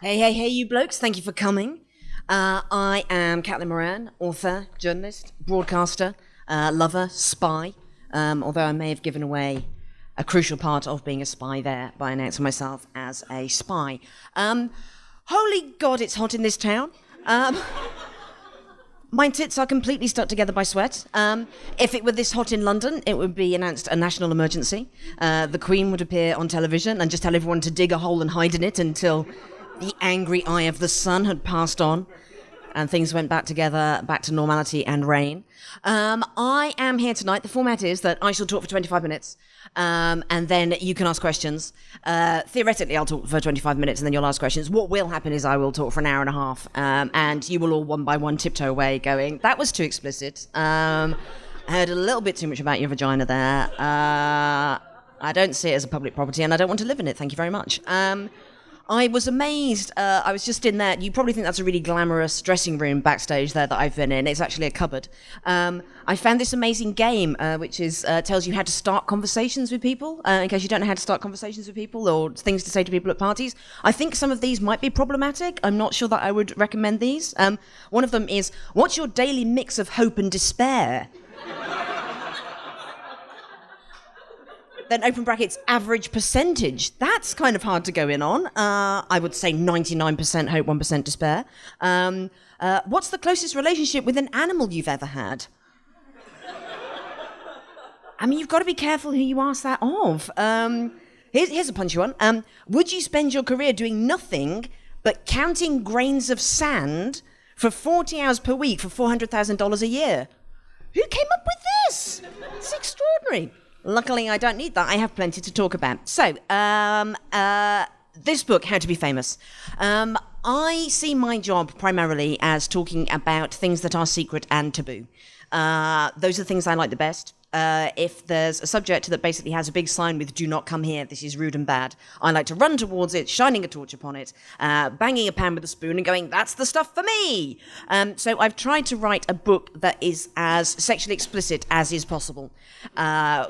Hey, you blokes, thank you for coming. I am Moran, author, journalist, broadcaster, lover, spy, although I may have given away a crucial part of being a spy there by announcing myself as a spy. Holy God, it's hot in this town. My tits are completely stuck together by sweat. If it were this hot in London, it would be announced a national emergency. The Queen would appear on television and just tell everyone to dig a hole and hide in it until the angry eye of the sun had passed on and things went back to normality and rain. I am here tonight. The format is that I shall talk for 25 minutes and then you can ask questions. Theoretically, I'll talk for 25 minutes and then you'll ask questions. What will happen is I will talk for an hour and a half and you will all one by one tiptoe away going, that was too explicit. I heard a little bit too much about your vagina there. I don't see it as a public property and I don't want to live in it. Thank you very much. I was amazed. I was just in there. You probably think that's a really glamorous dressing room backstage there that I've been in. It's actually a cupboard. I found this amazing game, which is tells you how to start conversations with people, in case you don't know how to start conversations with people or things to say to people at parties. I think some of these might be problematic. I'm not sure that I would recommend these. One of them is, what's your daily mix of hope and despair? Then open brackets, average percentage. That's kind of hard to go in on. I would say 99% hope, 1% despair. What's the closest relationship with an animal you've ever had? I mean, you've got to be careful who you ask that of. Here's a punchy one. Would you spend your career doing nothing but counting grains of sand for 40 hours per week for $400,000 a year? Who came up with this? It's extraordinary. Luckily, I don't need that. I have plenty to talk about. So, this book, How to Be Famous. I see my job primarily as talking about things that are secret and taboo. Those are the things I like the best. If there's a subject that basically has a big sign with "Do not come here, this is rude and bad," I like to run towards it, shining a torch upon it, banging a pan with a spoon and going, "That's the stuff for me!" So I've tried to write a book that is as sexually explicit as is possible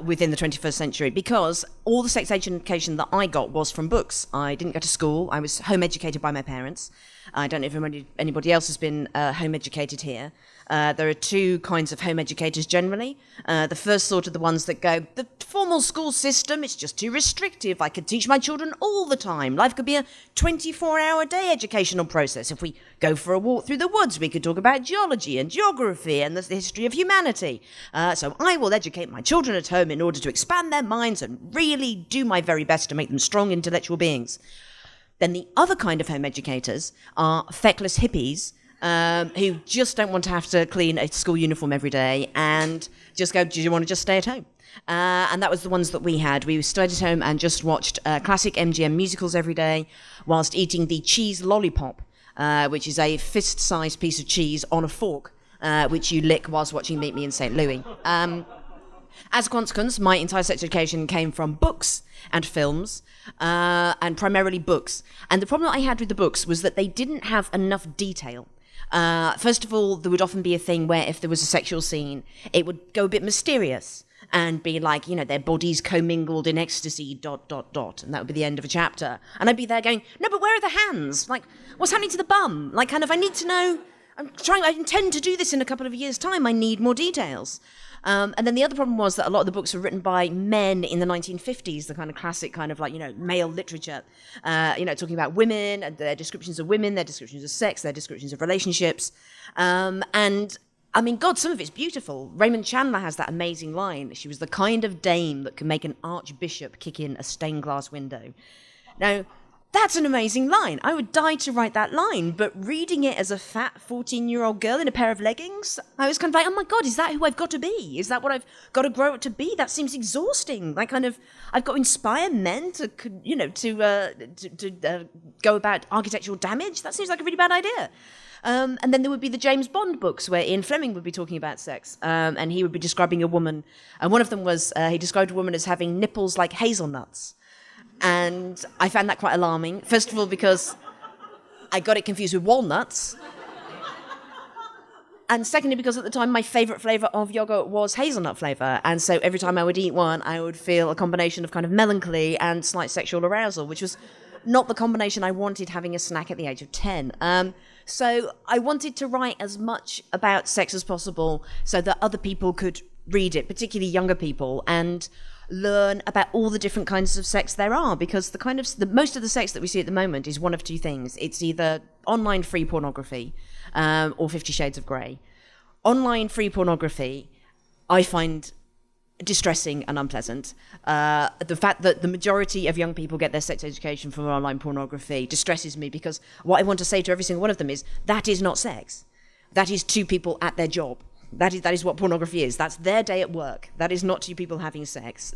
within the 21st century, because all the sex education that I got was from books. I didn't go to school. I was home educated by my parents. I don't know if anybody else has been home educated here. There are two kinds of home educators generally. The first sort are the ones that go, the formal school system, it's just too restrictive. I could teach my children all the time. Life could be a 24-hour-a-day educational process. If we go for a walk through the woods, we could talk about geology and geography and the history of humanity. So I will educate my children at home in order to expand their minds and really do my very best to make them strong intellectual beings. Then the other kind of home educators are feckless hippies who just don't want to have to clean a school uniform every day and just go, do you want to just stay at home? And that was the ones that we had. We stayed at home and just watched classic MGM musicals every day whilst eating the cheese lollipop, which is a fist-sized piece of cheese on a fork, which you lick whilst watching Meet Me in St. Louis. As a consequence, my entire sex education came from books and films, and primarily books. And the problem I had with the books was that they didn't have enough detail. First of all, there would often be a thing where if there was a sexual scene, it would go a bit mysterious and be like, you know, their bodies commingled in ecstasy, ... And that would be the end of a chapter. And I'd be there going, no, but where are the hands? Like, what's happening to the bum? Like, kind of, I need to know. I intend to do this in a couple of years' time. I need more details. And then the other problem was that a lot of the books were written by men in the 1950s, the kind of classic kind of like, you know, male literature, talking about women and their descriptions of women, their descriptions of sex, their descriptions of relationships. And I mean, God, some of it's beautiful. Raymond Chandler has that amazing line. She was the kind of dame that can make an archbishop kick in a stained glass window. Now, that's an amazing line. I would die to write that line, but reading it as a fat 14-year-old girl in a pair of leggings, I was kind of like, oh my God, is that who I've got to be? Is that what I've got to grow up to be? That seems exhausting. Like kind of, I've got to inspire men to go about architectural damage. That seems like a really bad idea. And then there would be the James Bond books where Ian Fleming would be talking about sex, and he would be describing a woman. And one of them was, he described a woman as having nipples like hazelnuts. And I found that quite alarming. First of all, because I got it confused with walnuts. And secondly, because at the time, my favourite flavour of yogurt was hazelnut flavour. And so every time I would eat one, I would feel a combination of kind of melancholy and slight sexual arousal, which was not the combination I wanted having a snack at the age of 10. So I wanted to write as much about sex as possible so that other people could read it, particularly younger people, and learn about all the different kinds of sex there are, because the most of the sex that we see at the moment is one of two things. It's either online free pornography or 50 Shades of Grey. Online free pornography I find distressing and unpleasant. The fact that the majority of young people get their sex education from online pornography distresses me, because what I want to say to every single one of them is, that is not sex. That is two people at their job. That is what pornography is. That's their day at work. That is not two people having sex.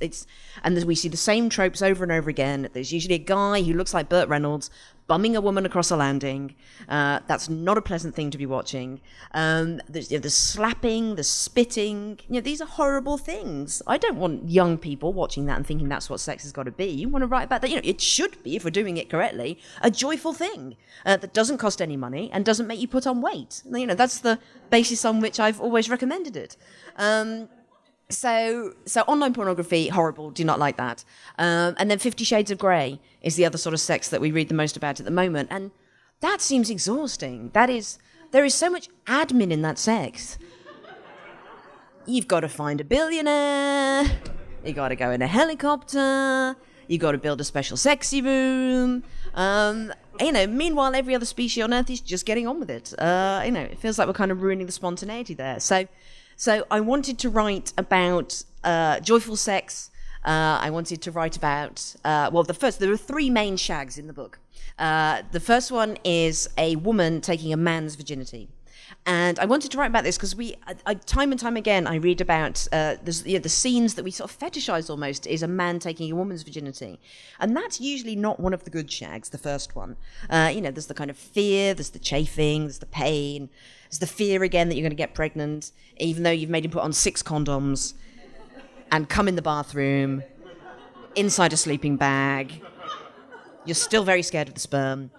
And we see the same tropes over and over again. There's usually a guy who looks like Burt Reynolds bumming a woman across a landing. That's not a pleasant thing to be watching. The slapping, the spitting. These are horrible things. I don't want young people watching that and thinking that's what sex has got to be. You want to write about that. It should be, if we're doing it correctly, a joyful thing that doesn't cost any money and doesn't make you put on weight. That's the basis on which I've always recommended it. So online pornography, horrible, do not like that. And then 50 Shades of Grey is the other sort of sex that we read the most about at the moment. And that seems exhausting. There is so much admin in that sex. You've got to find a billionaire. You got to go in a helicopter. You got to build a special sexy room. Meanwhile, every other species on Earth is just getting on with it. It feels like we're kind of ruining the spontaneity there. So I wanted to write about joyful sex. I wanted to write about, there are three main shags in the book. The first one is a woman taking a man's virginity. And I wanted to write about this because time and time again, I read about the scenes that we sort of fetishize almost is a man taking a woman's virginity. And that's usually not one of the good shags, the first one. There's the kind of fear, there's the chafing, there's the pain, there's the fear again that you're going to get pregnant, even though you've made him put on 6 condoms and come in the bathroom, inside a sleeping bag. You're still very scared of the sperm.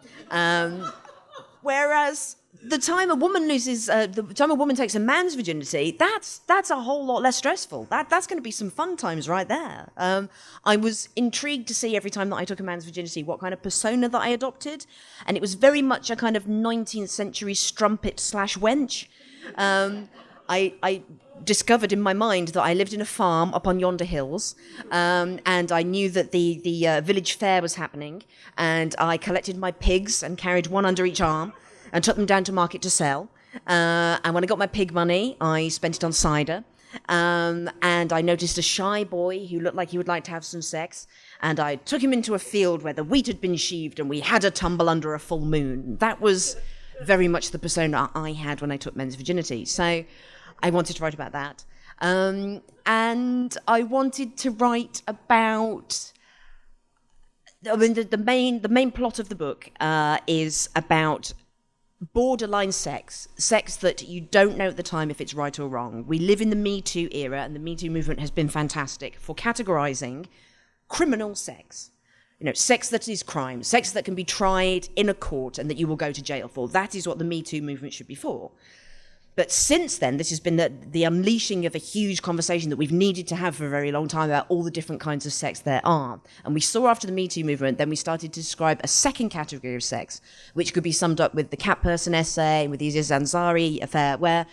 Whereas the time a woman takes a man's virginity, that's a whole lot less stressful. That's going to be some fun times right there. I was intrigued to see every time that I took a man's virginity what kind of persona that I adopted, and it was very much a kind of 19th century strumpet/wench. I discovered in my mind that I lived in a farm up on yonder hills, and I knew that the village fair was happening, and I collected my pigs and carried one under each arm and took them down to market to sell. And when I got my pig money, I spent it on cider. And I noticed a shy boy who looked like he would like to have some sex. And I took him into a field where the wheat had been sheaved and we had a tumble under a full moon. That was very much the persona I had when I took men's virginity. So I wanted to write about that. And I wanted to write about... the main plot of the book is about borderline sex that you don't know at the time if it's right or wrong. We live in the Me Too era, and the Me Too movement has been fantastic for categorizing criminal sex. Sex that is crime, sex that can be tried in a court and that you will go to jail for. That is what the Me Too movement should be for. But since then, this has been the unleashing of a huge conversation that we've needed to have for a very long time about all the different kinds of sex there are. And we saw after the Me Too movement, then we started to describe a second category of sex, which could be summed up with the Cat Person essay, with the Aziz Ansari affair, where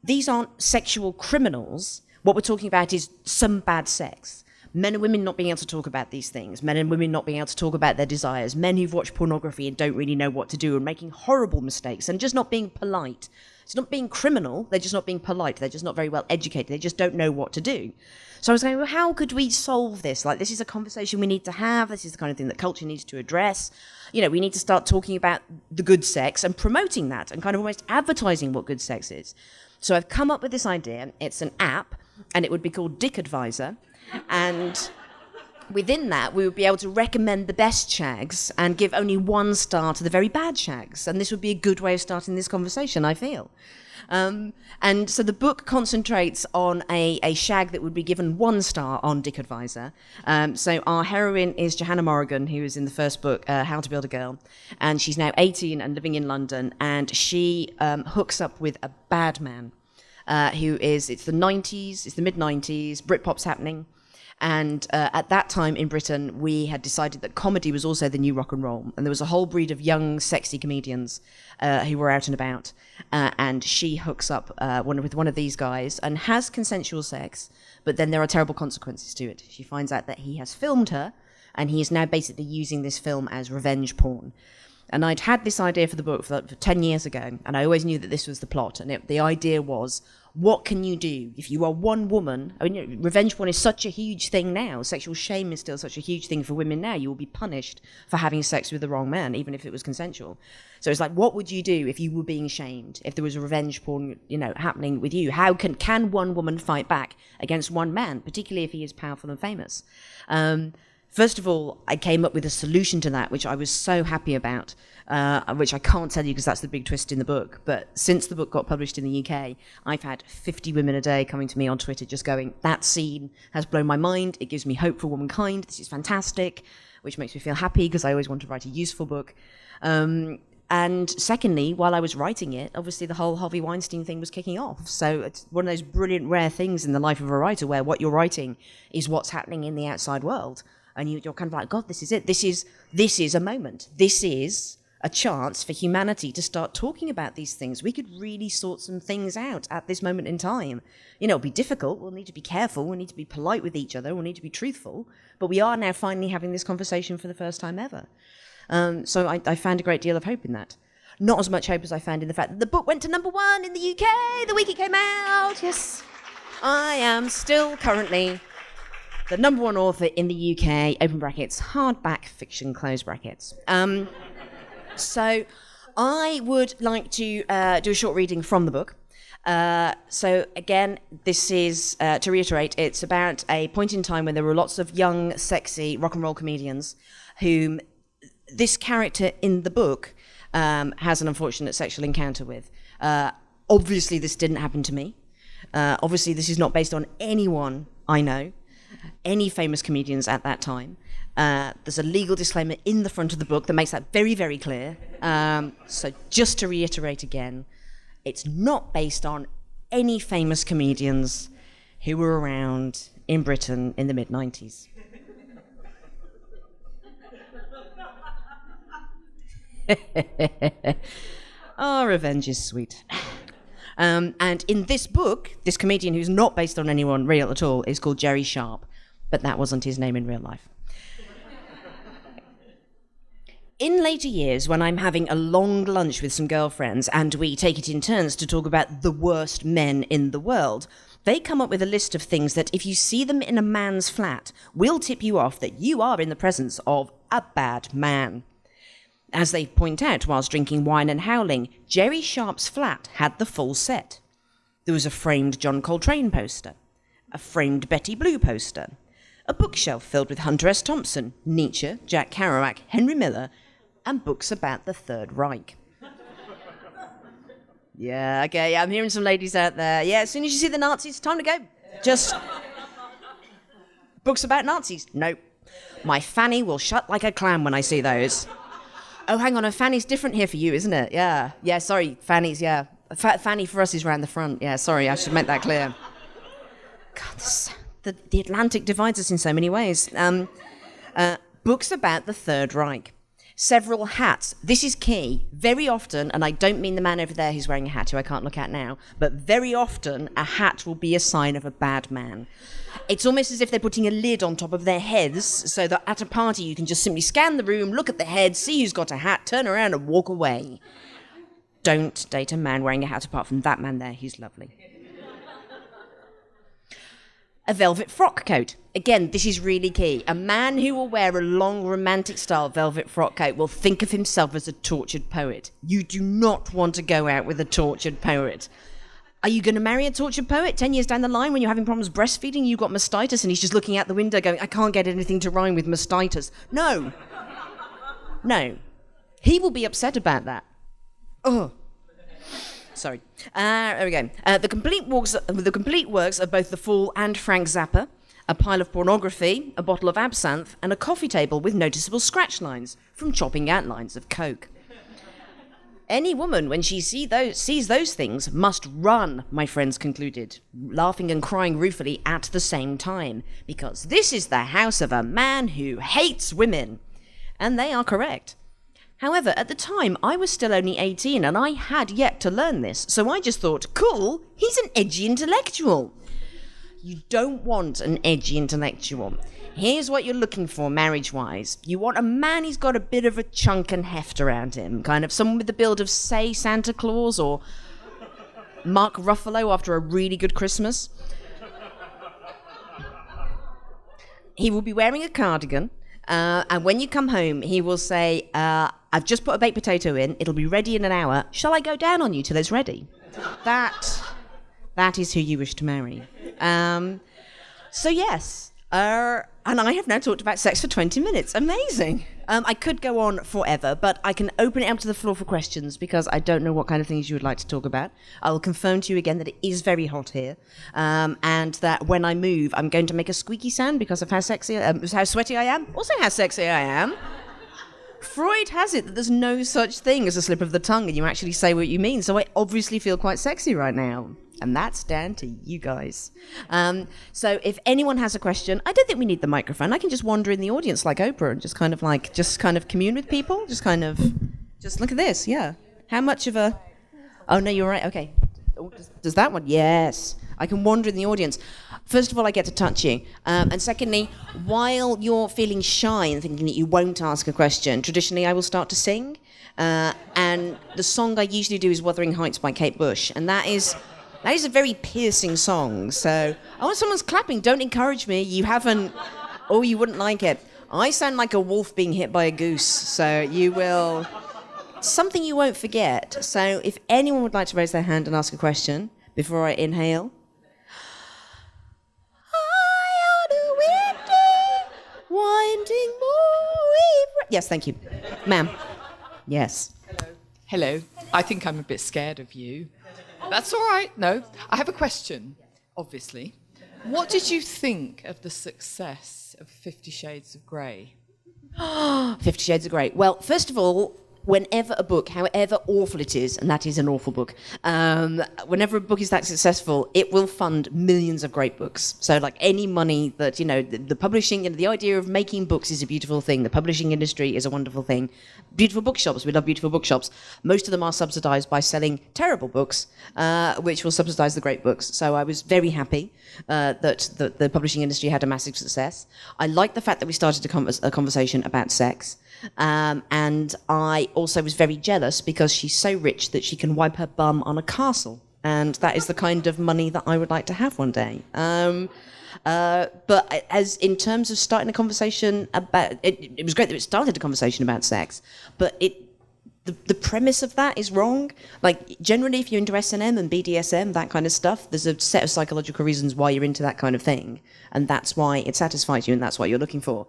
these aren't sexual criminals. What we're talking about is some bad sex. Men and women not being able to talk about these things, men and women not being able to talk about their desires, men who've watched pornography and don't really know what to do and making horrible mistakes and just not being polite. It's not being criminal, they're just not being polite, they're just not very well educated, they just don't know what to do. So I was going, well, how could we solve this? This is a conversation we need to have, this is the kind of thing that culture needs to address. We need to start talking about the good sex and promoting that and kind of almost advertising what good sex is. So I've come up with this idea, it's an app, and it would be called Dick Advisor, and within that, we would be able to recommend the best shags and give only 1 star to the very bad shags. And this would be a good way of starting this conversation, I feel. And so the book concentrates on a shag that would be given 1 star on Dick Advisor. So our heroine is Johanna Morrigan, who is in the first book, How to Build a Girl. And she's now 18 and living in London. And she hooks up with a bad man it's the 90s, it's the mid-90s, Britpop's happening. And at that time in Britain, we had decided that comedy was also the new rock and roll. And there was a whole breed of young, sexy comedians who were out and about. And she hooks up with one of these guys and has consensual sex, but then there are terrible consequences to it. She finds out that he has filmed her, and he is now basically using this film as revenge porn. And I'd had this idea for the book for 10 years ago, and I always knew that this was the plot. And the idea was, what can you do if you are one woman? I mean, revenge porn is such a huge thing now. Sexual shame is still such a huge thing for women now. You will be punished for having sex with the wrong man, even if it was consensual. So it's like, what would you do if you were being shamed? If there was a revenge porn, happening with you? How can one woman fight back against one man, particularly if he is powerful and famous? First of all, I came up with a solution to that, which I was so happy about, which I can't tell you because that's the big twist in the book. But since the book got published in the UK, I've had 50 women a day coming to me on Twitter just going, that scene has blown my mind. It gives me hope for womankind. This is fantastic, which makes me feel happy because I always want to write a useful book. And secondly, while I was writing it, obviously the whole Harvey Weinstein thing was kicking off. So it's one of those brilliant, rare things in the life of a writer where what you're writing is what's happening in the outside world. And you're kind of like, God, this is it. This is a moment. This is a chance for humanity to start talking about these things. We could really sort some things out at this moment in time. It'll be difficult. We'll need to be careful. We'll need to be polite with each other. We'll need to be truthful. But we are now finally having this conversation for the first time ever. So I found a great deal of hope in that. Not as much hope as I found in the fact that the book went to #1 in the UK the week it came out. Yes, I am still currently the #1 author in the UK, open brackets, hardback fiction, close brackets. So I would like to do a short reading from the book. So again, this is, to reiterate, it's about a point in time when there were lots of young, sexy rock and roll comedians whom this character in the book has an unfortunate sexual encounter with. Obviously, this didn't happen to me. Obviously, this is not based on anyone I know, any famous comedians at that time. There's a legal disclaimer in the front of the book that makes that very, very clear. So just to reiterate again, it's not based on any famous comedians who were around in Britain in the mid-90s. Oh, revenge is sweet. And in this book, this comedian who's not based on anyone real at all is called Jerry Sharp, but that wasn't his name in real life. In later years, when I'm having a long lunch with some girlfriends and we take it in turns to talk about the worst men in the world, they come up with a list of things that if you see them in a man's flat, will tip you off that you are in the presence of a bad man. As they point out whilst drinking wine and howling, Jerry Sharp's flat had the full set. There was a framed John Coltrane poster, a framed Betty Blue poster, a bookshelf filled with Hunter S. Thompson, Nietzsche, Jack Kerouac, Henry Miller, and books about the Third Reich. Yeah, okay, I'm hearing some ladies out there. Yeah, as soon as you see the Nazis, time to go. Just books about Nazis? Nope. My fanny will shut like a clam when I see those. Oh, hang on, a fanny's different here for you, isn't it? Yeah, sorry, fannies, yeah. Fanny for us is round the front. Yeah, sorry, I should make that clear. God, the Atlantic divides us in so many ways. Books about the Third Reich. Several hats. This is key. Very often, and I don't mean the man over there who's wearing a hat who I can't look at now, but very often a hat will be a sign of a bad man. It's almost as if they're putting a lid on top of their heads so that at a party you can just simply scan the room, look at the head, see who's got a hat, turn around and walk away. Don't date a man wearing a hat apart from that man there. He's lovely. A velvet frock coat. Again, this is really key. A man who will wear a long romantic-style velvet frock coat will think of himself as a tortured poet. You do not want to go out with a tortured poet. Are you going to marry a tortured poet 10 years down the line when you're having problems breastfeeding, you've got mastitis, and he's just looking out the window going, I can't get anything to rhyme with mastitis? No. No. He will be upset about that. Oh. Sorry. There we go. The complete works of both the Fool and Frank Zappa, a pile of pornography, a bottle of absinthe, and a coffee table with noticeable scratch lines from chopping out lines of coke. Any woman, when she sees those things, must run, my friends concluded, laughing and crying ruefully at the same time, because this is the house of a man who hates women. And they are correct. However, at the time, I was still only 18 and I had yet to learn this, so I just thought, cool, he's an edgy intellectual. You don't want an edgy intellectual. Here's what you're looking for marriage-wise. You want a man who's got a bit of a chunk and heft around him, kind of someone with the build of, say, Santa Claus or Mark Ruffalo after a really good Christmas. He will be wearing a cardigan, and when you come home, he will say, I've just put a baked potato in, it'll be ready in an hour, shall I go down on you till it's ready? That is who you wish to marry. So yes, and I have now talked about sex for 20 minutes. Amazing. I could go on forever, but I can open it up to the floor for questions because I don't know what kind of things you would like to talk about. I will confirm to you again that it is very hot here, and that when I move, I'm going to make a squeaky sound because of how sweaty I am. Also, how sexy I am. Freud has it that there's no such thing as a slip of the tongue and you actually say what you mean, so I obviously feel quite sexy right now. And that's down to you guys. So if anyone has a question, I don't think we need the microphone. I can just wander in the audience like Oprah and just kind of commune with people. Just look at this, yeah. How much of a... Oh, no, you're right, okay. Does that one? Yes. I can wander in the audience. First of all, I get to touch you. And secondly, while you're feeling shy and thinking that you won't ask a question, traditionally I will start to sing. And the song I usually do is Wuthering Heights by Kate Bush. And that is a very piercing song. So, someone's clapping. Don't encourage me. You haven't... Oh, you wouldn't like it. I sound like a wolf being hit by a goose. So you will... Something you won't forget. So if anyone would like to raise their hand and ask a question before I inhale... Winding yes, thank you. Ma'am. Yes. Hello. I think I'm a bit scared of you. That's all right. No. I have a question, obviously. What did you think of the success of 50 Shades of Grey? 50 Shades of Grey. Well, first of all, whenever a book, however awful it is, and that is an awful book, whenever a book is that successful, it will fund millions of great books. So like any money that, the publishing, the idea of making books is a beautiful thing. The publishing industry is a wonderful thing. Beautiful bookshops, we love beautiful bookshops. Most of them are subsidized by selling terrible books, which will subsidize the great books. So I was very happy that the publishing industry had a massive success. I liked the fact that we started a conversation about sex. And I also was very jealous because she's so rich that she can wipe her bum on a castle. And that is the kind of money that I would like to have one day. But as in terms of starting a conversation about... It was great that it started a conversation about sex, but the premise of that is wrong. Like, generally, if you're into S&M and BDSM, that kind of stuff, there's a set of psychological reasons why you're into that kind of thing. And that's why it satisfies you and that's what you're looking for.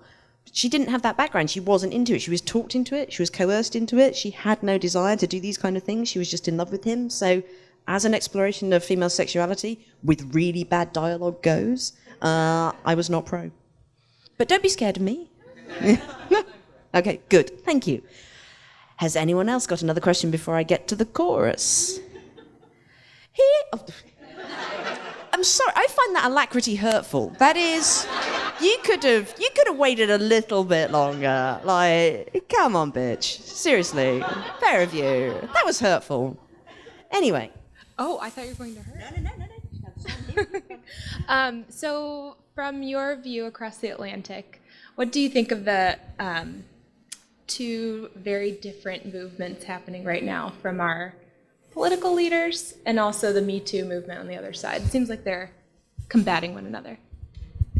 She didn't have that background. She wasn't into it. She was talked into it. She was coerced into it. She had no desire to do these kind of things. She was just in love with him. So as an exploration of female sexuality with really bad dialogue goes, I was not pro. But don't be scared of me. Okay, good. Thank you. Has anyone else got another question before I get to the chorus? I'm sorry, I find that alacrity hurtful. That is... You could have waited a little bit longer. Like, come on, bitch. Seriously. Fair of you. That was hurtful. Anyway. Oh, I thought you were going to her. No. So, from your view across the Atlantic, what do you think of the two very different movements happening right now from our political leaders and also the Me Too movement on the other side? It seems like they're combating one another.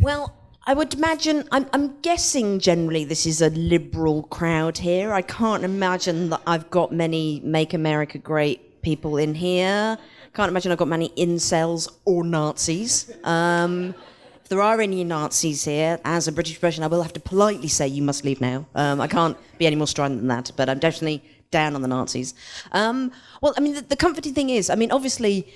Well, I would imagine, I'm guessing generally this is a liberal crowd here. I can't imagine that I've got many Make America Great people in here. Can't imagine I've got many incels or Nazis. If there are any Nazis here, as a British person, I will have to politely say you must leave now. I can't be any more strident than that, but I'm definitely down on the Nazis. Well, I mean, the comforting thing is, I mean, obviously...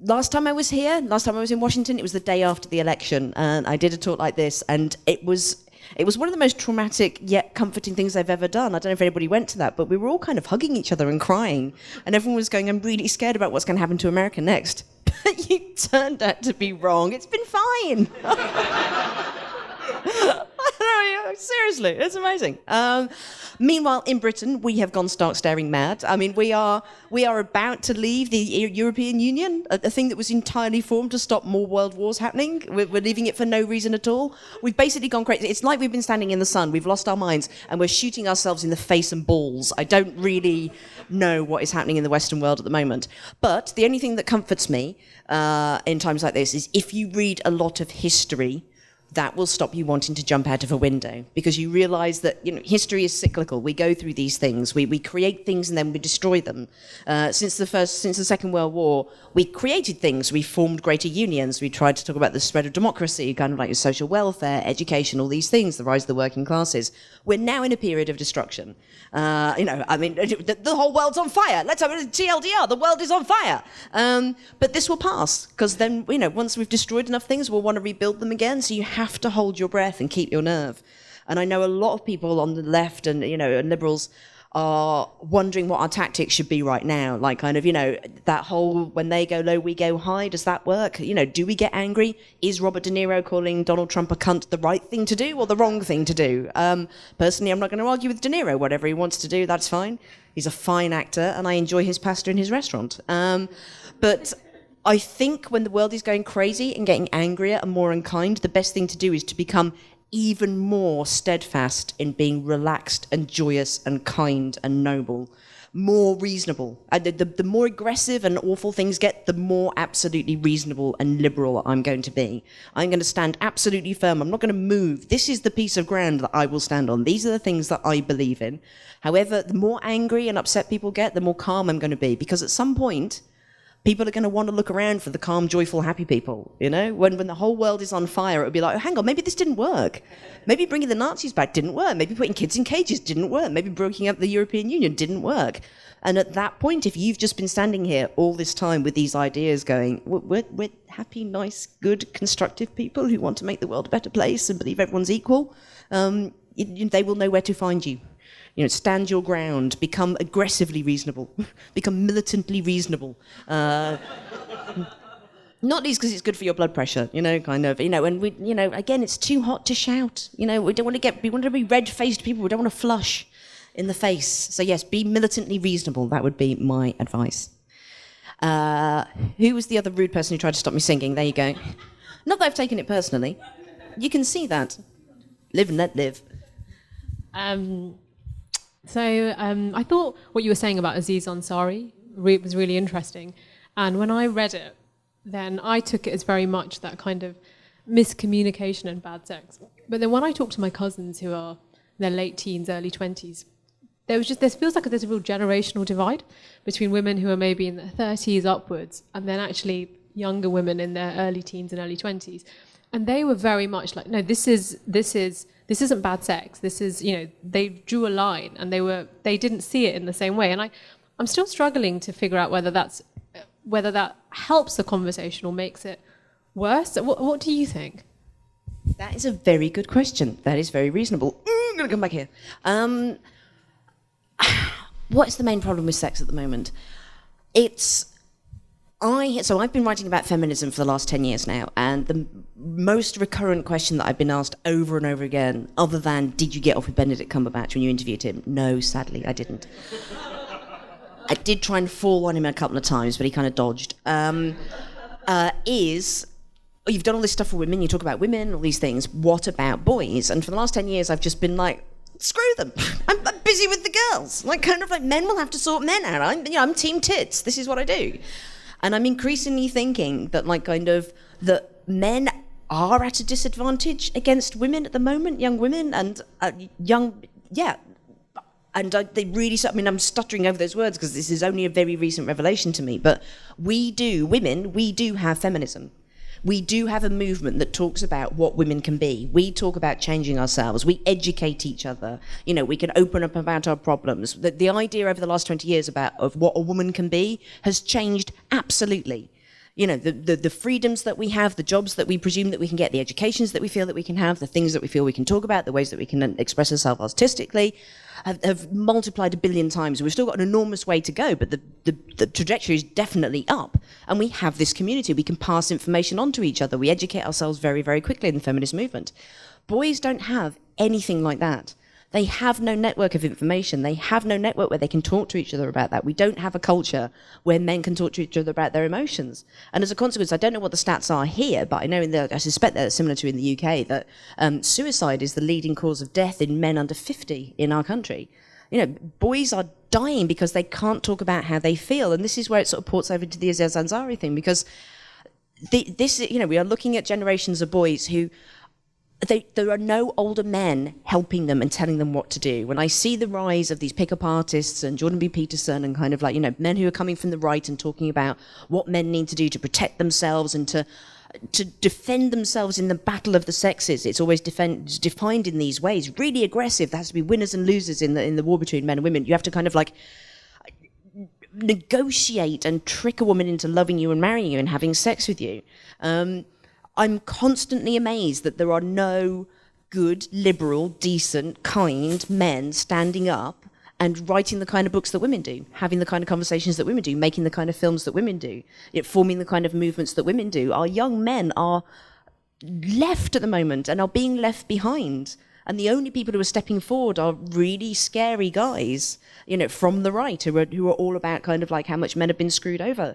Last time I was in Washington, it was the day after the election, and I did a talk like this, and it was It was one of the most traumatic yet comforting things I've ever done. I don't know if anybody went to that, but we were all kind of hugging each other and crying. And everyone was going, I'm really scared about what's going to happen to America next. But you turned out to be wrong. It's been fine. Seriously, it's amazing. Meanwhile, in Britain, we have gone stark staring mad. I mean, we are about to leave the European Union, a thing that was entirely formed to stop more world wars happening. We're leaving it for no reason at all. We've basically gone crazy. It's like we've been standing in the sun. We've lost our minds, and we're shooting ourselves in the face and balls. I don't really know what is happening in the Western world at the moment. But the only thing that comforts me in times like this is if you read a lot of history, that will stop you wanting to jump out of a window, because you realise that history is cyclical. We go through these things. We create things and then we destroy them. Since the Second World War, we created things. We formed greater unions. We tried to talk about the spread of democracy, kind of like social welfare, education, all these things, the rise of the working classes. We're now in a period of destruction. The whole world's on fire. Let's have a TLDR. The world is on fire. But this will pass, because then, once we've destroyed enough things, we'll want to rebuild them again. So you have to hold your breath and keep your nerve. And I know a lot of people on the left and liberals are wondering what our tactics should be right now. Like that whole when they go low, we go high. Does that work? Do we get angry? Is Robert De Niro calling Donald Trump a cunt the right thing to do or the wrong thing to do? Personally, I'm not going to argue with De Niro. Whatever he wants to do, that's fine. He's a fine actor and I enjoy his pasta in his restaurant. But I think when the world is going crazy and getting angrier and more unkind, the best thing to do is to become even more steadfast in being relaxed and joyous and kind and noble, more reasonable. The more aggressive and awful things get, the more absolutely reasonable and liberal I'm going to be. I'm going to stand absolutely firm. I'm not going to move. This is the piece of ground that I will stand on. These are the things that I believe in. However, the more angry and upset people get, the more calm I'm going to be, because at some point, people are going to want to look around for the calm, joyful, happy people, When the whole world is on fire, it'll be like, oh, hang on, maybe this didn't work. Maybe bringing the Nazis back didn't work. Maybe putting kids in cages didn't work. Maybe breaking up the European Union didn't work. And at that point, if you've just been standing here all this time with these ideas going, we're happy, nice, good, constructive people who want to make the world a better place and believe everyone's equal, they will know where to find you. Stand your ground, become aggressively reasonable, become militantly reasonable. Not least because it's good for your blood pressure, and we, again, it's too hot to shout. We want to be red-faced people. We don't want to flush in the face. So yes, be militantly reasonable. That would be my advice. Who was the other rude person who tried to stop me singing? There you go. Not that I've taken it personally. You can see that. Live and let live. So I thought what you were saying about Aziz Ansari was really interesting. And when I read it, then I took it as very much that kind of miscommunication and bad sex. But then when I talk to my cousins who are in their late teens, early 20s, there feels like there's a real generational divide between women who are maybe in their 30s upwards and then actually younger women in their early teens and early 20s. And they were very much like, no, this isn't bad sex. This is, they drew a line and they didn't see it in the same way. And I'm still struggling to figure out whether that helps the conversation or makes it worse. What do you think? That is a very good question. That is very reasonable. I'm going to come back here. What's the main problem with sex at the moment? So I've been writing about feminism for the last 10 years now, and the most recurrent question that I've been asked over and over again, other than, did you get off with Benedict Cumberbatch when you interviewed him? No, sadly, I didn't. I did try and fall on him a couple of times, but he kind of dodged. You've done all this stuff for women, you talk about women, all these things. What about boys? And for the last 10 years, I've just been like, screw them. I'm busy with the girls. Men will have to sort men out. I'm team tits. This is what I do. And I'm increasingly thinking that that men are at a disadvantage against women at the moment, young women and they really, I'm stuttering over those words because this is only a very recent revelation to me, but we do have feminism. We do have a movement that talks about what women can be. We talk about changing ourselves. We educate each other. We can open up about our problems. The idea over the last 20 years of what a woman can be has changed absolutely. You know, the freedoms that we have, the jobs that we presume that we can get, the educations that we feel that we can have, the things that we feel we can talk about, the ways that we can express ourselves artistically, have multiplied 1 billion times. We've still got an enormous way to go, but the trajectory is definitely up. And we have this community. We can pass information on to each other. We educate ourselves very, very quickly in the feminist movement. Boys don't have anything like that. They have no network of information. They have no network where they can talk to each other about that. We don't have a culture where men can talk to each other about their emotions. And as a consequence, I don't know what the stats are here, but I know I suspect they're similar to in the UK, that suicide is the leading cause of death in men under 50 in our country. You know, boys are dying because they can't talk about how they feel. And this is where it sort of ports over to the Aziz Ansari thing, because we are looking at generations of boys who there are no older men helping them and telling them what to do. When I see the rise of these pick-up artists and Jordan B. Peterson and kind of like, men who are coming from the right and talking about what men need to do to protect themselves and to defend themselves in the battle of the sexes, it's always defined in these ways, really aggressive. There has to be winners and losers in the war between men and women. You have to kind of like negotiate and trick a woman into loving you and marrying you and having sex with you. I'm constantly amazed that there are no good, liberal, decent, kind men standing up and writing the kind of books that women do, having the kind of conversations that women do, making the kind of films that women do, forming the kind of movements that women do. Our young men are left at the moment and are being left behind. And the only people who are stepping forward are really scary guys, from the right, who are all about kind of like how much men have been screwed over.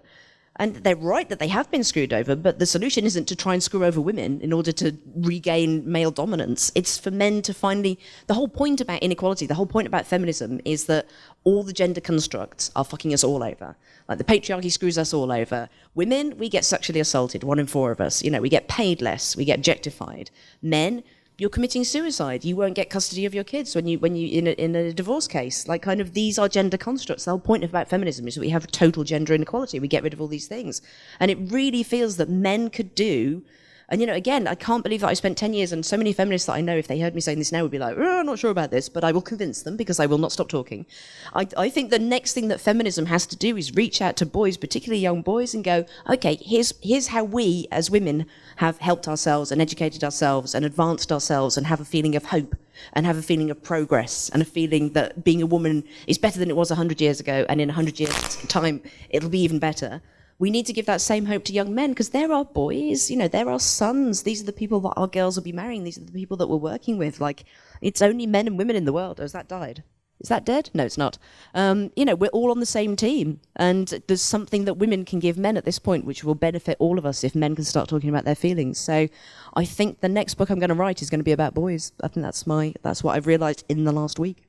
And they're right that they have been screwed over, but the solution isn't to try and screw over women in order to regain male dominance. It's for men to finally... The whole point about inequality, the whole point about feminism is that all the gender constructs are fucking us all over. Like the patriarchy screws us all over. Women, we get sexually assaulted, 1 in 4 of us. We get paid less, we get objectified. Men... You're committing suicide. You won't get custody of your kids when you in a divorce case. Like, kind of, these are gender constructs. The whole point about feminism is that we have total gender inequality. We get rid of all these things, and it really feels that men could do. And again, I can't believe that I spent 10 years, and so many feminists that I know, if they heard me saying this now, would be like, I'm not sure about this, but I will convince them because I will not stop talking. I think the next thing that feminism has to do is reach out to boys, particularly young boys, and go, okay, here's how we as women have helped ourselves and educated ourselves and advanced ourselves and have a feeling of hope and have a feeling of progress and a feeling that being a woman is better than it was 100 years ago, and in 100 years' time, it'll be even better. We need to give that same hope to young men, because they're our boys, they're our sons. These are the people that our girls will be marrying. These are the people that we're working with. Like, it's only men and women in the world. Oh, has that died? Is that dead? No, it's not. We're all on the same team. And there's something that women can give men at this point, which will benefit all of us if men can start talking about their feelings. So I think the next book I'm going to write is going to be about boys. I think that's what I've realised in the last week.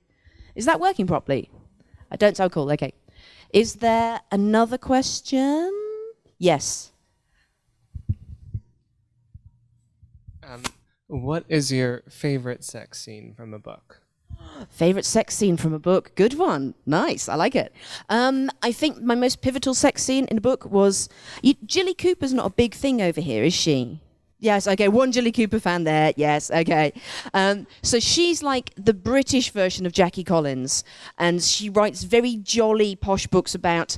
Is that working properly? I don't sound cool. Okay. Is there another question? Yes. What is your favorite sex scene from a book? Favorite sex scene from a book? Good one. Nice. I like it. I think my most pivotal sex scene in a book was... Jilly Cooper's not a big thing over here, is she? Yes, okay, one Jilly Cooper fan there, yes, okay. So she's like the British version of Jackie Collins, and she writes very jolly, posh books about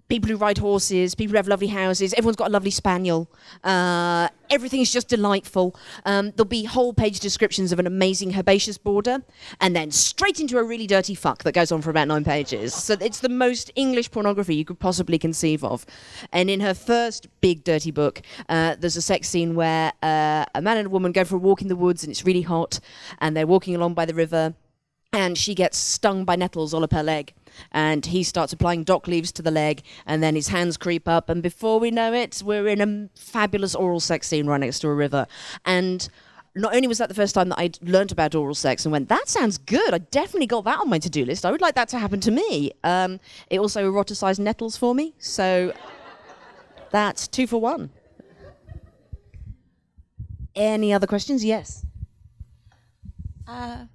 people who ride horses, people who have lovely houses, everyone's got a lovely spaniel, everything's just delightful. There'll be whole page descriptions of an amazing herbaceous border, and then straight into a really dirty fuck that goes on for about 9 pages. So it's the most English pornography you could possibly conceive of. And in her first big dirty book, there's a sex scene where a man and a woman go for a walk in the woods, and it's really hot, and they're walking along by the river, and she gets stung by nettles all up her leg. And he starts applying dock leaves to the leg, and then his hands creep up, and before we know it, we're in a fabulous oral sex scene right next to a river. And not only was that the first time that I'd learnt about oral sex and went, that sounds good, I definitely got that on my to-do list, I would like that to happen to me. It also eroticized nettles for me, so that's 2 for 1. Any other questions? Yes. Hello?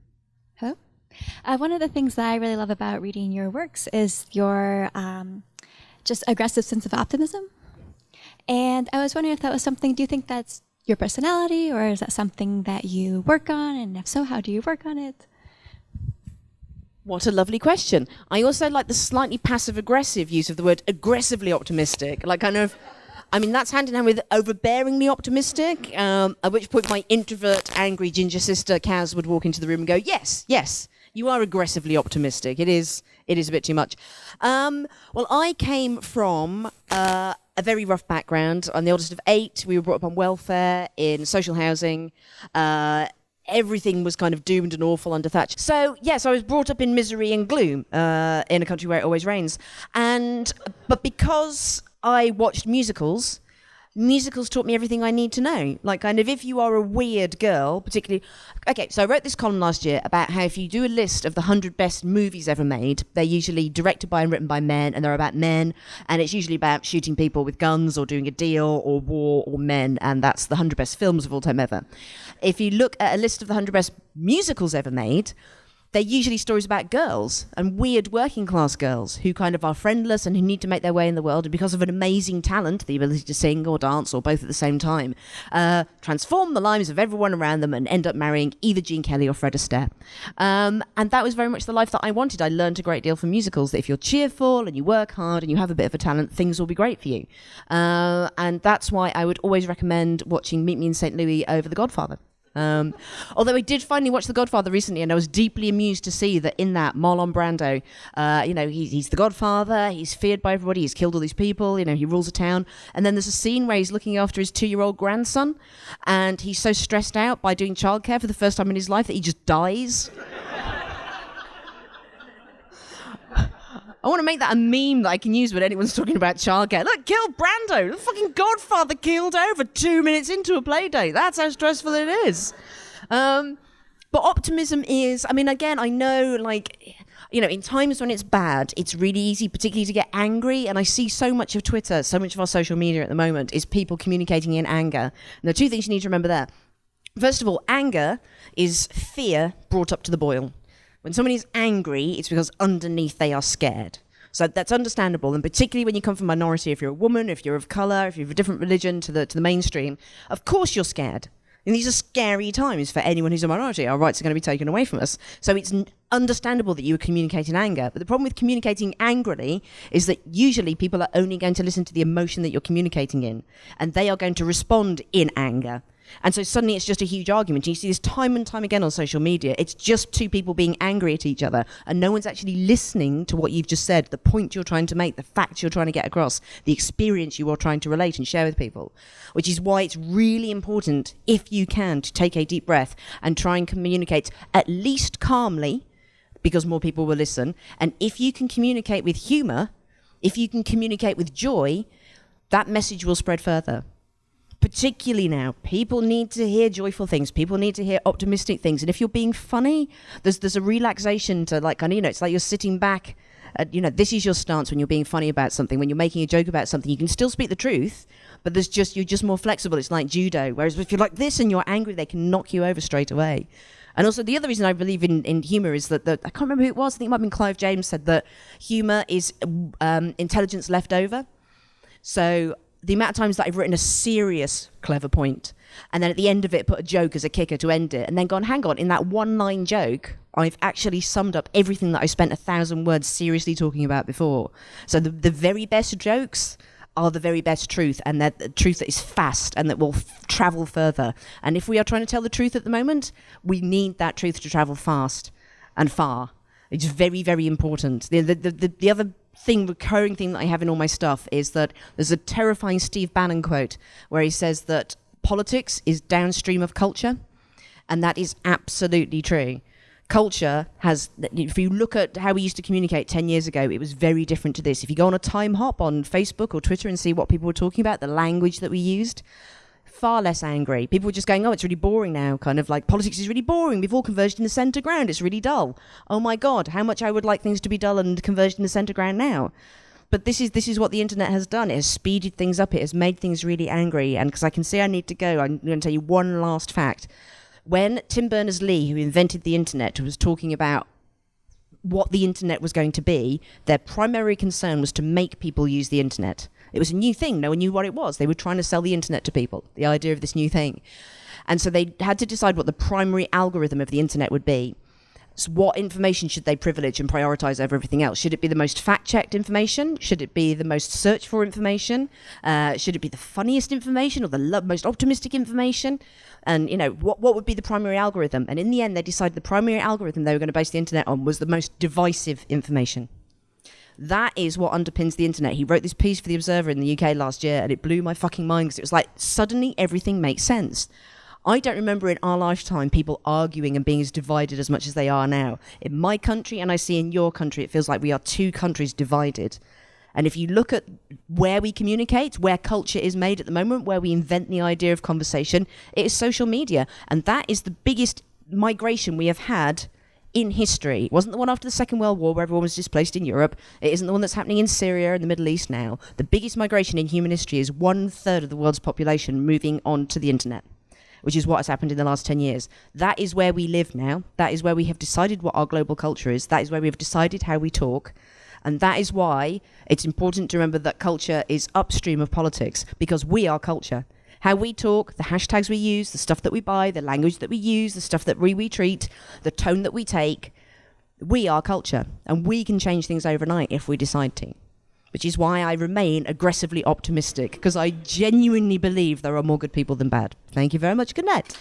One of the things that I really love about reading your works is your just aggressive sense of optimism. And I was wondering if that was something, do you think that's your personality, or is that something that you work on? And if so, how do you work on it? What a lovely question. I also like the slightly passive-aggressive use of the word aggressively optimistic. Like, kind of, I mean, that's hand in hand with overbearingly optimistic, at which point my introvert, angry ginger sister, Kaz, would walk into the room and go, yes, you are aggressively optimistic. It is a bit too much. Well, I came from a very rough background. I'm the oldest of 8. We were brought up on welfare in social housing. Everything was kind of doomed and awful under Thatcher. So, yes, I was brought up in misery and gloom in a country where it always rains. But because I watched musicals taught me everything I need to know. Like, kind of, if you are a weird girl, particularly... Okay, so I wrote this column last year about how if you do a list of the 100 best movies ever made, they're usually directed by and written by men, and they're about men, and it's usually about shooting people with guns or doing a deal or war or men, and that's the 100 best films of all time ever. If you look at a list of the 100 best musicals ever made, they're usually stories about girls and weird working class girls who kind of are friendless and who need to make their way in the world, and because of an amazing talent, the ability to sing or dance or both at the same time, transform the lives of everyone around them and end up marrying either Gene Kelly or Fred Astaire. And that was very much the life that I wanted. I learned a great deal from musicals, that if you're cheerful and you work hard and you have a bit of a talent, things will be great for you. And that's why I would always recommend watching Meet Me in St. Louis over The Godfather. Although I did finally watch The Godfather recently, and I was deeply amused to see that in that Marlon Brando, he's the Godfather, he's feared by everybody, he's killed all these people, he rules a town, and then there's a scene where he's looking after his 2-year-old grandson, and he's so stressed out by doing childcare for the first time in his life that he just dies. I want to make that a meme that I can use when anyone's talking about childcare. Look, killed Brando. The fucking Godfather killed over 2 minutes into a play date. That's how stressful it is. But optimism is, again, I know, in times when it's bad, it's really easy, particularly to get angry. And I see so much of Twitter, so much of our social media at the moment is people communicating in anger. And there are 2 things you need to remember there. First of all, anger is fear brought up to the boil. When somebody is angry, it's because underneath they are scared. So that's understandable, and particularly when you come from a minority, if you're a woman, if you're of colour, if you have a different religion to the mainstream, of course you're scared. And these are scary times for anyone who's a minority. Our rights are going to be taken away from us. So it's understandable that you would communicate in anger. But the problem with communicating angrily is that usually people are only going to listen to the emotion that you're communicating in, and they are going to respond in anger. And so suddenly it's just a huge argument. You see this time and time again on social media. It's just 2 people being angry at each other, and no one's actually listening to what you've just said, the point you're trying to make, the facts you're trying to get across, the experience you are trying to relate and share with people. Which is why it's really important, if you can, to take a deep breath and try and communicate at least calmly, because more people will listen. And if you can communicate with humour, if you can communicate with joy, that message will spread further. Particularly now, people need to hear joyful things. People need to hear optimistic things. And if you're being funny, there's a relaxation to it's like you're sitting back. This is your stance when you're being funny about something. When you're making a joke about something, you can still speak the truth, but you're just more flexible. It's like judo. Whereas if you're like this and you're angry, they can knock you over straight away. And also the other reason I believe in humour is that I can't remember who it was. I think it might have been Clive James said that humour is intelligence left over. So the amount of times that I've written a serious, clever point, and then at the end of it put a joke as a kicker to end it, and then gone, hang on, in that one-line joke, I've actually summed up everything that I spent 1,000 words seriously talking about before. So the very best jokes are the very best truth, and they're the truth that is fast and that will travel further. And if we are trying to tell the truth at the moment, we need that truth to travel fast and far. It's very, very important. The other recurring thing that I have in all my stuff is that there's a terrifying Steve Bannon quote where he says that politics is downstream of culture, and that is absolutely true. Culture has, if you look at how we used to communicate 10 years ago, it was very different to this. If you go on a time hop on Facebook or Twitter and see what people were talking about, the language that we used, far less angry. People were just going, oh, it's really boring now, kind of like politics is really boring. We've all converged in the centre ground. It's really dull. Oh my God, how much I would like things to be dull and converged in the centre ground now. But this is what the internet has done. It has speeded things up. It has made things really angry. And because I can see I need to go, I'm going to tell you one last fact. When Tim Berners-Lee, who invented the internet, was talking about what the internet was going to be, their primary concern was to make people use the internet. It was a new thing. No one knew what it was. They were trying to sell the internet to people, the idea of this new thing. And so they had to decide what the primary algorithm of the internet would be. So what information should they privilege and prioritize over everything else? Should it be the most fact-checked information? Should it be the most searched for information? Should it be the funniest information or the most optimistic information? And, what would be the primary algorithm? And in the end, they decided the primary algorithm they were going to base the internet on was the most divisive information. That is what underpins the internet. He wrote this piece for The Observer in the UK last year, and it blew my fucking mind because it was like, suddenly everything makes sense. I don't remember in our lifetime people arguing and being as divided as much as they are now. In my country, and I see in your country, it feels like we are two countries divided. And if you look at where we communicate, where culture is made at the moment, where we invent the idea of conversation, it is social media. And that is the biggest migration we have had in history. It wasn't the one after the Second World War where everyone was displaced in Europe. It isn't the one that's happening in Syria and the Middle East now. The biggest migration in human history is 1/3 of the world's population moving on to the internet, which is what has happened in the last 10 years. That is where we live now. That is where we have decided what our global culture is. That is where we have decided how we talk. And that is why it's important to remember that culture is upstream of politics, because we are culture. How we talk, the hashtags we use, the stuff that we buy, the language that we use, the stuff that we treat, the tone that we take, we are culture. And we can change things overnight if we decide to. Which is why I remain aggressively optimistic, because I genuinely believe there are more good people than bad. Thank you very much. Good night.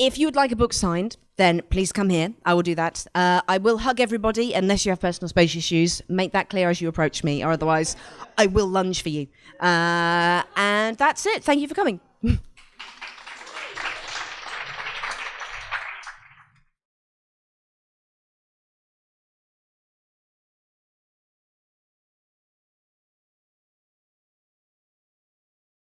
If you would like a book signed, then please come here. I will do that. I will hug everybody unless you have personal space issues. Make that clear as you approach me, or otherwise I will lunge for you. And that's it. Thank you for coming.